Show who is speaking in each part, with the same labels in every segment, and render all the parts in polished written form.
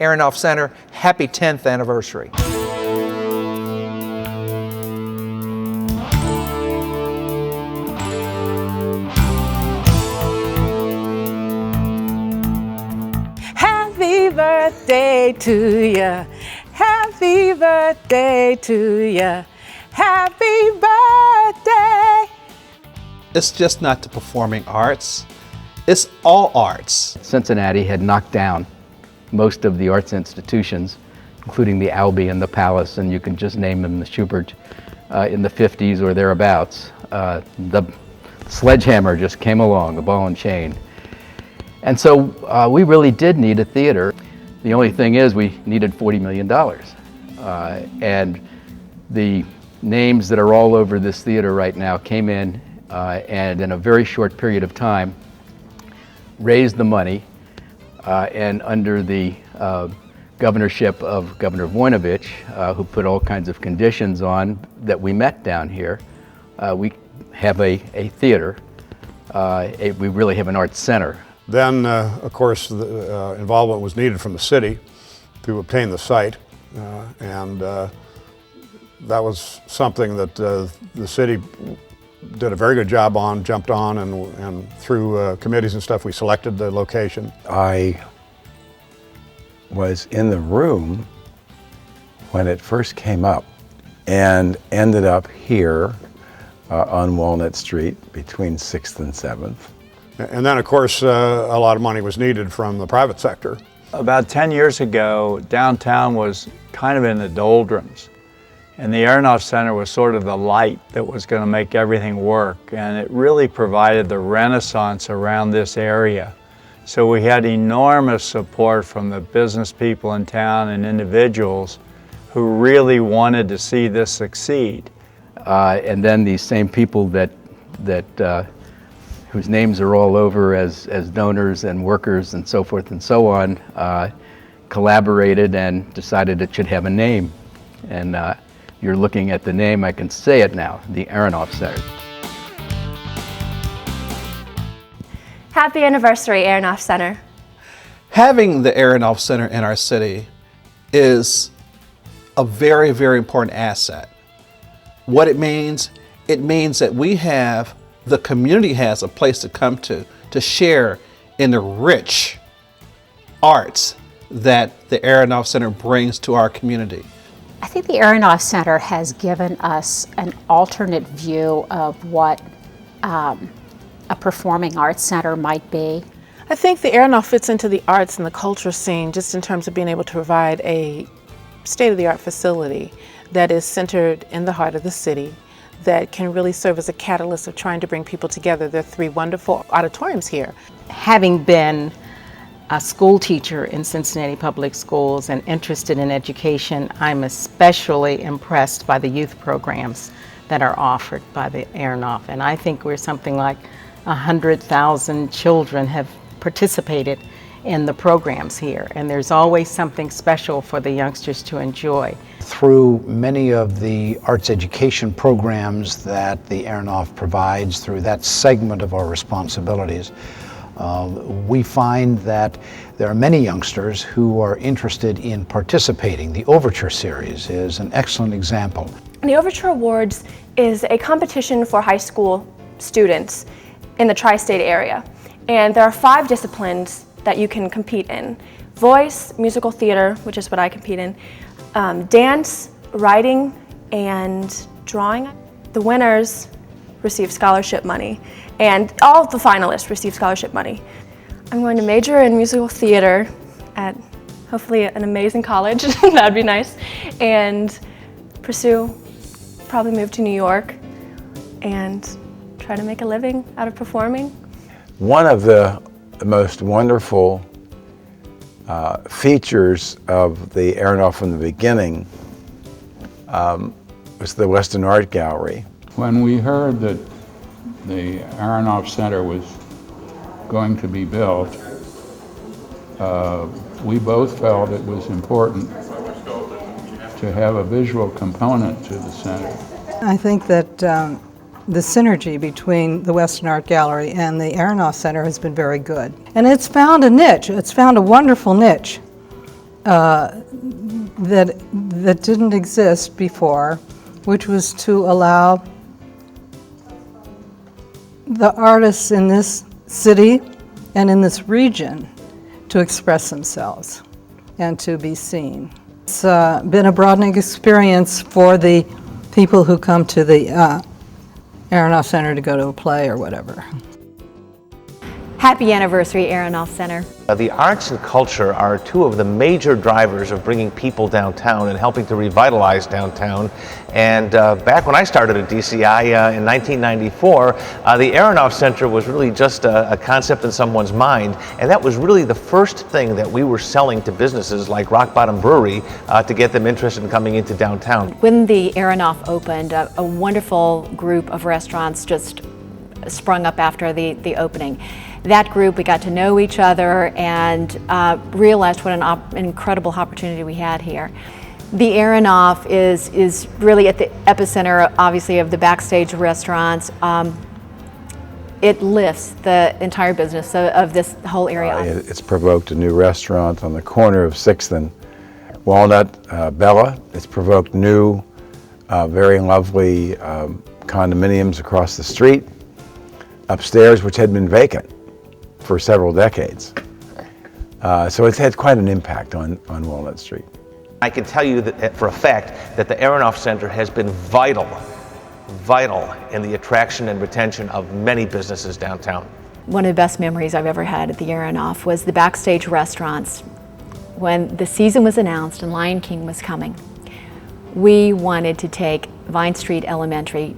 Speaker 1: Aronoff Center, happy 10th anniversary.
Speaker 2: Happy birthday to ya. Happy birthday to ya. Happy birthday.
Speaker 1: It's just not the performing arts, it's all arts.
Speaker 3: Cincinnati had knocked down most of the arts institutions, including the Albee and the Palace, and you can just name them, the Schubert, in the 50s or thereabouts. The sledgehammer just came along, the ball and chain. And so we really did need a theater. The only thing is we needed $40 million. And the names that are all over this theater right now came in and in a very short period of time raised the money, and under the governorship of Governor Voinovich, who put all kinds of conditions on that we met down here, we have a theater. We really have an arts center.
Speaker 4: Then, of course, the involvement was needed from the city to obtain the site, and that was something that the city did a very good job on, jumped on, and through committees and stuff, we selected the location.
Speaker 5: I was in the room when it first came up and ended up here on Walnut Street between 6th and 7th.
Speaker 4: And then, of course, a lot of money was needed from the private sector.
Speaker 6: About 10 years ago, downtown was kind of in the doldrums. And the Aronoff Center was sort of the light that was going to make everything work. And it really provided the renaissance around this area. So we had enormous support from the business people in town and individuals who really wanted to see this succeed.
Speaker 3: And then these same people whose names are all over as donors and workers and so forth and so on, collaborated and decided it should have a name. And you're looking at the name, I can say it now, the Aronoff Center.
Speaker 7: Happy anniversary, Aronoff Center.
Speaker 1: Having the Aronoff Center in our city is a very, very important asset. What it means that the community has a place to come to share in the rich arts that the Aronoff Center brings to our community.
Speaker 8: I think the Aronoff Center has given us an alternate view of what a performing arts center might be.
Speaker 2: I think the Aronoff fits into the arts and the culture scene just in terms of being able to provide a state-of-the-art facility that is centered in the heart of the city, that can really serve as a catalyst of trying to bring people together. There are 3 wonderful auditoriums here.
Speaker 9: Having been a school teacher in Cincinnati Public Schools and interested in education, I'm especially impressed by the youth programs that are offered by the Aronoff. And I think we're something like 100,000 children have participated in the programs here. And there's always something special for the youngsters to enjoy.
Speaker 10: Through many of the arts education programs that the Aronoff provides, through that segment of our responsibilities, we find that there are many youngsters who are interested in participating. The Overture Series is an excellent example.
Speaker 7: The Overture Awards is a competition for high school students in the tri-state area. And there are 5 disciplines that you can compete in: voice, musical theater, which is what I compete in, dance, writing, and drawing. The winners receive scholarship money, and all of the finalists receive scholarship money. I'm going to major in musical theater at hopefully an amazing college, that'd be nice, and probably move to New York and try to make a living out of performing.
Speaker 5: One of the most wonderful features of the Aronoff from the beginning was the Western Art Gallery.
Speaker 11: When we heard that the Aronoff Center was going to be built, we both felt it was important to have a visual component to the center.
Speaker 12: I think that the synergy between the Western Art Gallery and the Aronoff Center has been very good. And it's found a niche. It's found a wonderful niche that didn't exist before, which was to allow the artists in this city and in this region to express themselves and to be seen. It's been a broadening experience for the people who come to the Aronoff Center to go to a play or whatever.
Speaker 13: Happy anniversary, Aronoff Center.
Speaker 14: The arts and culture are two of the major drivers of bringing people downtown and helping to revitalize downtown. And back when I started at DCI in 1994, the Aronoff Center was really just a concept in someone's mind, and that was really the first thing that we were selling to businesses like Rock Bottom Brewery to get them interested in coming into downtown.
Speaker 13: When the Aronoff opened, a wonderful group of restaurants just sprung up after the opening. That group, we got to know each other and realized what an incredible opportunity we had here. The Aronoff is really at the epicenter, obviously, of the backstage restaurants. It lifts the entire business of this whole area.
Speaker 5: It's provoked a new restaurant on the corner of 6th and Walnut, Bella. It's provoked new, very lovely condominiums across the street, upstairs, which had been vacant for several decades. So it's had quite an impact on Walnut Street.
Speaker 14: I can tell you that for a fact that the Aronoff Center has been vital in the attraction and retention of many businesses downtown.
Speaker 13: One of the best memories I've ever had at the Aronoff was the backstage restaurants. When the season was announced and Lion King was coming, we wanted to take Vine Street Elementary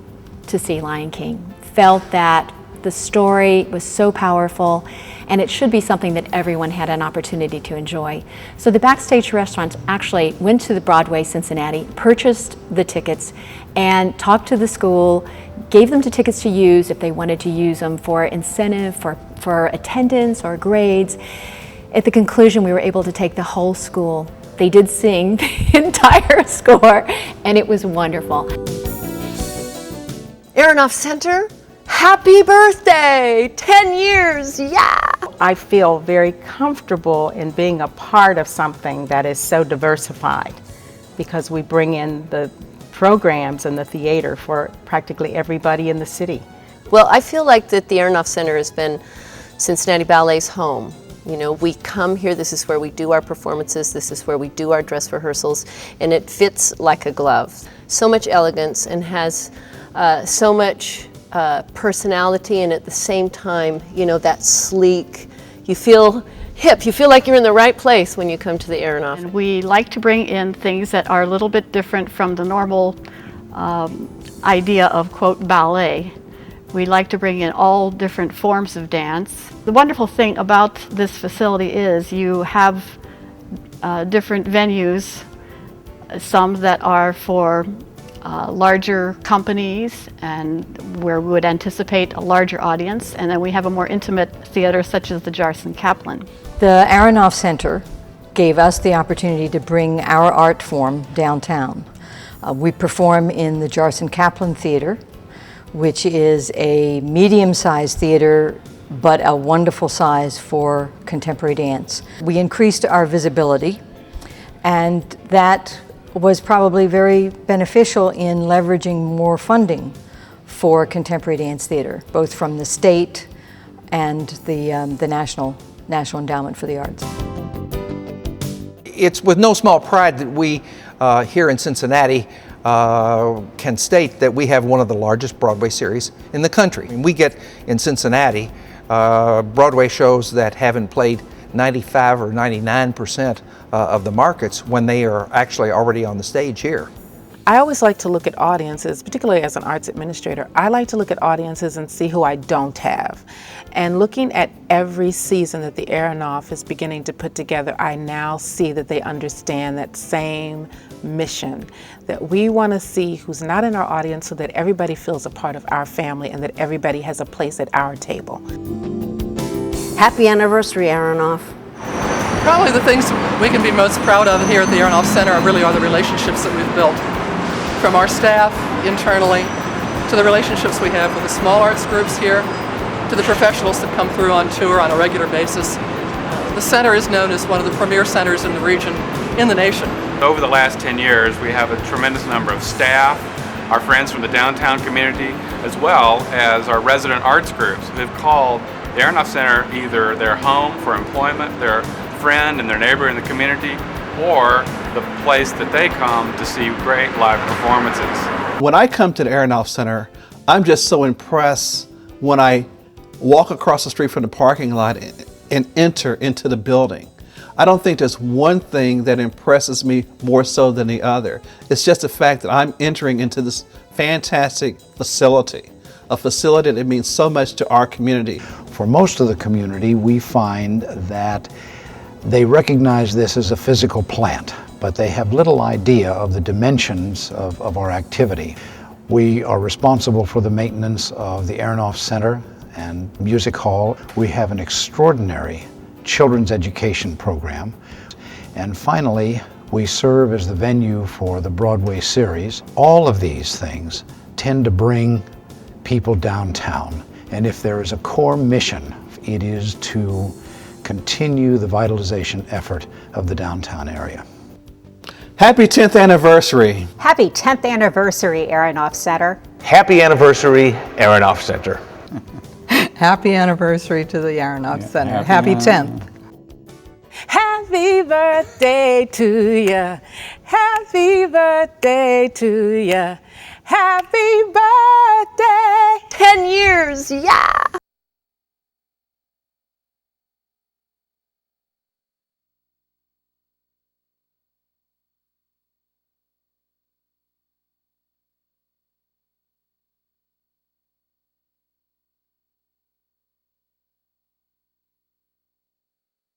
Speaker 13: to see Lion King. Felt that the story was so powerful, and it should be something that everyone had an opportunity to enjoy. So the backstage restaurants actually went to the Broadway Cincinnati, purchased the tickets, and talked to the school, gave them the tickets to use if they wanted to use them for incentive, for attendance or grades. At the conclusion, we were able to take the whole school. They did sing the entire score, and it was wonderful.
Speaker 15: Aronoff Center, happy birthday! 10 years, yeah!
Speaker 9: I feel very comfortable in being a part of something that is so diversified because we bring in the programs and the theater for practically everybody in the city.
Speaker 15: Well, I feel like that the Aronoff Center has been Cincinnati Ballet's home. You know, we come here, this is where we do our performances, this is where we do our dress rehearsals, and it fits like a glove. So much elegance and has so much personality, and at the same time, you know, that sleek, you feel hip, you feel like you're in the right place when you come to the Aronoff.
Speaker 16: And we like to bring in things that are a little bit different from the normal idea of, quote, ballet. We like to bring in all different forms of dance. The wonderful thing about this facility is you have different venues, some that are for larger companies and where we would anticipate a larger audience, and then we have a more intimate theater such as the Jarson Kaplan.
Speaker 17: The Aronoff Center gave us the opportunity to bring our art form downtown. We perform in the Jarson Kaplan Theater, which is a medium-sized theater but a wonderful size for contemporary dance. We increased our visibility, and that was probably very beneficial in leveraging more funding for contemporary dance theater, both from the state and the National Endowment for the Arts.
Speaker 18: It's with no small pride that we here in Cincinnati can state that we have one of the largest Broadway series in the country. And we get in Cincinnati Broadway shows that haven't played 95 or 99% of the markets when they are actually already on the stage here.
Speaker 2: I always like to look at audiences, particularly as an arts administrator. I like to look at audiences and see who I don't have. And looking at every season that the Aronoff is beginning to put together, I now see that they understand that same mission, that we want to see who's not in our audience so that everybody feels a part of our family and that everybody has a place at our table.
Speaker 15: Happy anniversary, Aronoff.
Speaker 19: Probably the things we can be most proud of here at the Aronoff Center really are the relationships that we've built. From our staff internally, to the relationships we have with the small arts groups here, to the professionals that come through on tour on a regular basis. The center is known as one of the premier centers in the region, in the nation.
Speaker 20: Over the last 10 years, we have a tremendous number of staff, our friends from the downtown community, as well as our resident arts groups who have called the Aronoff Center either their home for employment, their friend and their neighbor in the community, or the place that they come to see great live performances.
Speaker 1: When I come to the Aronoff Center, I'm just so impressed when I walk across the street from the parking lot and enter into the building. I don't think there's one thing that impresses me more so than the other. It's just the fact that I'm entering into this fantastic facility, a facility that means so much to our community.
Speaker 10: For most of the community, we find that they recognize this as a physical plant, but they have little idea of the dimensions of our activity. We are responsible for the maintenance of the Aronoff Center and Music Hall. We have an extraordinary children's education program. And finally, we serve as the venue for the Broadway series. All of these things tend to bring people downtown. And if there is a core mission, it is to continue the vitalization effort of the downtown area.
Speaker 1: Happy 10th anniversary.
Speaker 8: Happy 10th anniversary, Aronoff Center.
Speaker 14: Happy anniversary, Aronoff Center.
Speaker 12: Happy anniversary to the Aronoff Center. Happy 10th.
Speaker 2: Happy birthday to ya. Happy birthday to ya. Happy birthday.
Speaker 15: 10 years, yeah!